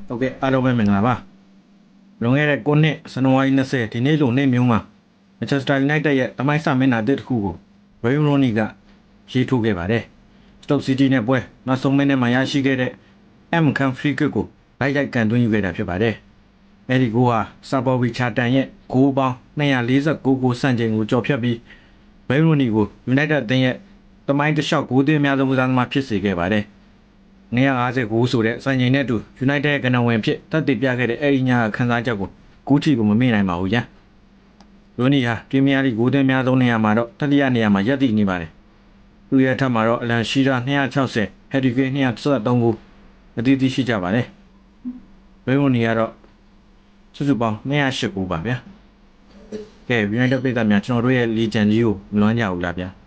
ဟုတ်ကဲ့အားလုံးပဲမင်္ဂလာပါလွန်ခဲ့တဲ့9နှစ်ဇန်နဝါရီ20ဒီနေ့လိုနေ့မျိုးမှာ Manchester United ရဲ့တမိုင်းစာမျက်နှာတစ်ခုကို Wayne Rooney ကရေးထိုးခဲ့ပါတယ် Stoke City နဲ့ပွဲနောက်ဆုံးမိနစ်မှာရရှိခဲ့တဲ့ M Can Free Kick ကိုလိုက်ကန်သွင်းယူခဲ့တာဖြစ်ပါတယ်အဲဒီဂိုးဟာဆာဘော်ဝီချာတန်ရဲ့ဂိုးပေါင်း249ဂိုးစံချိန်ကိုကျော်ဖြတ်ပြီး Wayne Rooney ကို United အသင်းရဲ့တမိုင်းတစ်လျှောက်ဂိုးသွင်းအများဆုံးကစားသမားဖြစ်စေခဲ့ပါတယ်250ဂိုးဆိုတဲ့စံချိန်နဲ့အတူ United ရဲ့ကနဝင်ဖြစ်တက်တည်ပြခဲ့တဲ့အဲဒီညခန်းစားချက်ကိုကူးထီကိုမမေ့နိုင်ပါဘူးဗျာ။ Rooney ဟာပရီးမီးယားလိဂ်ဂိုးသွင်းအများဆုံးနေရာမှာတော့တတိယနေရာမှာရပ်တည်နေပါတယ်။သူ့ရဲ့ထက်မှာတော့အလန်ရှိရာ260 Harry Kane 273ဂိုးအသီးသီးရှိကြပါတယ်။ Wayne Rooney ကတော့စုစုပေါင်း208ဂိုးပါဗျာ။ကဲ United ပြည်သားများကျွန်တော်တို့ရဲ့ Legend ကြီးကိုမလွမ်းကြဘူးလားဗျာ။